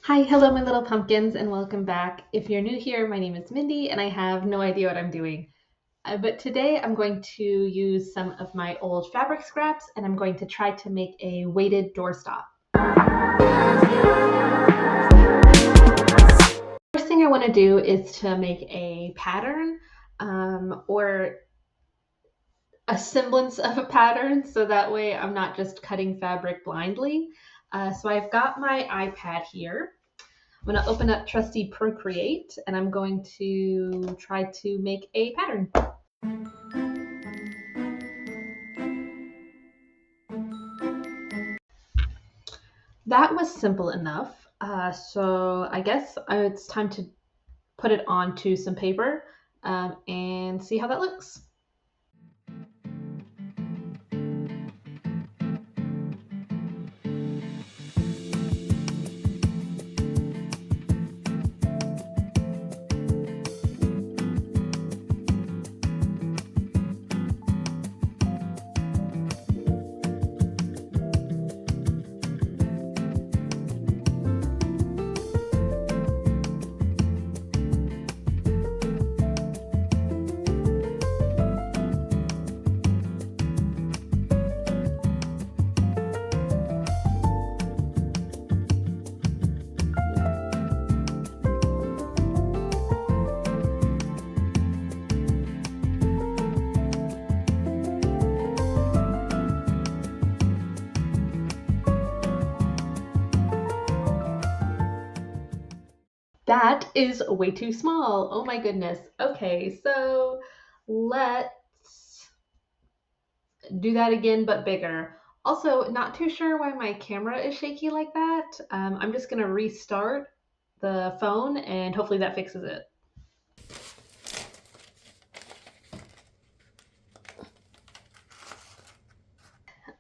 Hi, hello, my little pumpkins, and welcome back. If you're new here, my name is Mindy, and I have no idea what I'm doing. But today I'm going to use some of my old fabric scraps, and I'm going to try to make a weighted doorstop. First thing I want to do is to make a pattern, or a semblance of a pattern, so that way I'm not just cutting fabric blindly. So I've got my iPad here. I'm going to open up trusty Procreate and I'm going to try to make a pattern. That was simple enough. So I guess it's time to put it onto some paper and see how that looks. That is way too small. Oh my goodness. Okay, so let's do that again, but bigger. Also, not too sure why my camera is shaky like that. I'm just gonna restart the phone and hopefully that fixes it.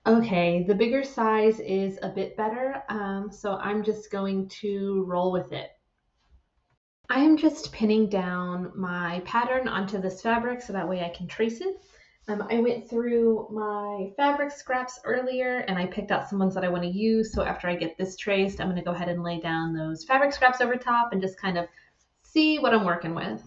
Okay, the bigger size is a bit better, so I'm just going to roll with it. I am just pinning down my pattern onto this fabric so that way I can trace it. I went through my fabric scraps earlier and I picked out some ones that I want to use. So after I get this traced, I'm going to go ahead and lay down those fabric scraps over top and just kind of see what I'm working with.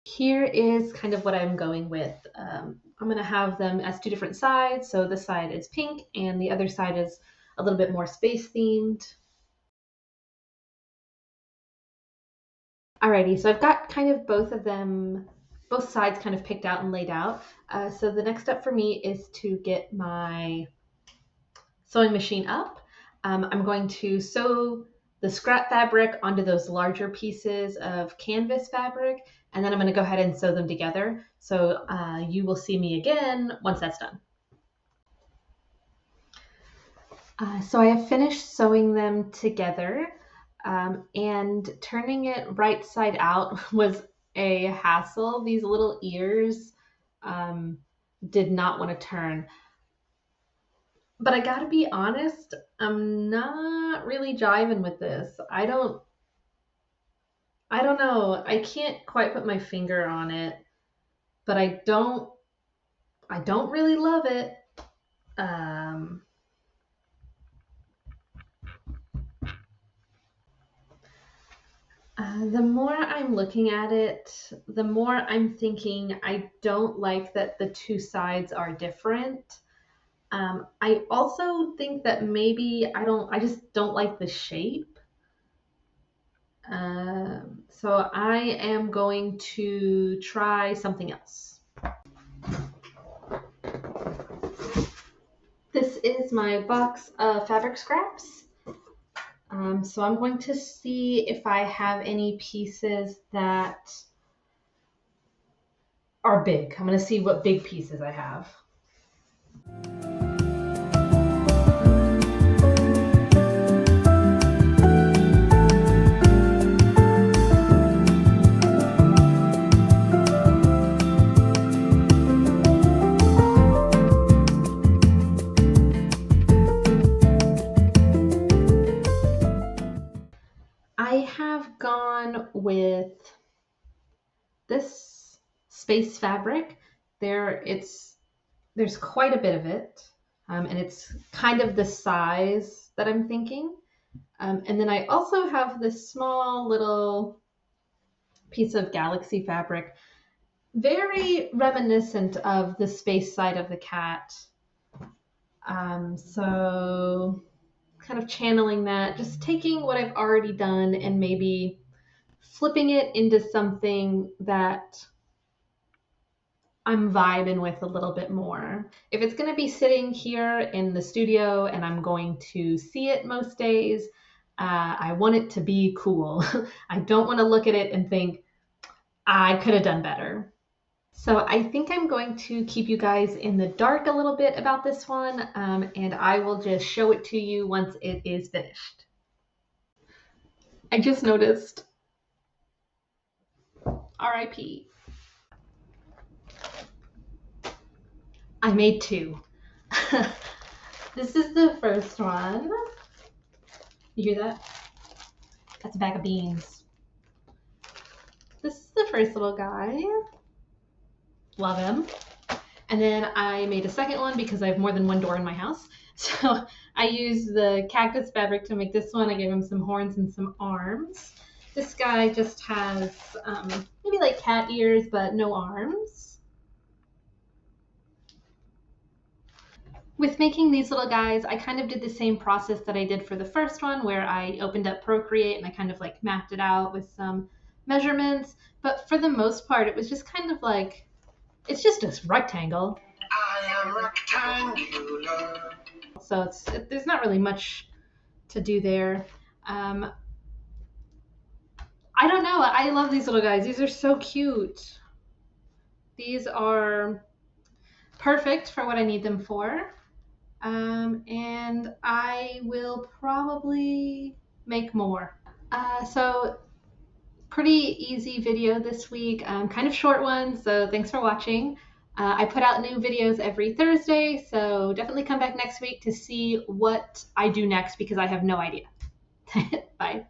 Here is kind of what I'm going with. I'm going to have them as two different sides. So this side is pink and the other side is a little bit more space themed. Alrighty, so I've got kind of both of them, both sides kind of picked out and laid out. So the next step for me is to get my sewing machine up. I'm going to sew the scrap fabric onto those larger pieces of canvas fabric, and then I'm going to go ahead and sew them together. So you will see me again once that's done. So I have finished sewing them together, and turning it right side out was a hassle. These little ears um, did not want to turn. But I gotta be honest, I'm not really jiving with this. I don't know. I can't quite put my finger on it, but I don't really love it. Um, the more I'm looking at it, the more I'm thinking I don't like that the two sides are different. I also think that maybe I just don't like the shape. So I am going to try something else. This is my box of fabric scraps. So I'm going to see if I have any pieces that are big. I'm going to see what big pieces I have. I have gone with this space fabric. There's quite a bit of it, and it's kind of the size that I'm thinking. And then I also have this small little piece of galaxy fabric, very reminiscent of the space side of the cat. So kind of channeling that, just taking what I've already done and maybe flipping it into something that I'm vibing with a little bit more. If it's going to be sitting here in the studio and I'm going to see it most days, I want it to be cool. I don't want to look at it and think, I could have done better. So I think I'm going to keep you guys in the dark a little bit about this one, and I will just show it to you once it is finished. I just noticed RIP. I made two. This is the first one. You hear that? That's a bag of beans. This is the first little guy. Love him. And then I made a second one because I have more than one door in my house. So I used the cactus fabric to make this one. I gave him some horns and some arms. This guy just has maybe like cat ears, but no arms. With making these little guys, I kind of did the same process that I did for the first one, where I opened up Procreate and I kind of like mapped it out with some measurements. But for the most part, it was just kind of like, it's just a rectangle. I am rectangular. So there's not really much to do there. I don't know. I love these little guys. These are so cute. These are perfect for what I need them for. And I will probably make more. So pretty easy video this week, kind of short one, so thanks for watching. I put out new videos every Thursday, so definitely come back next week to see what I do next because I have no idea. Bye.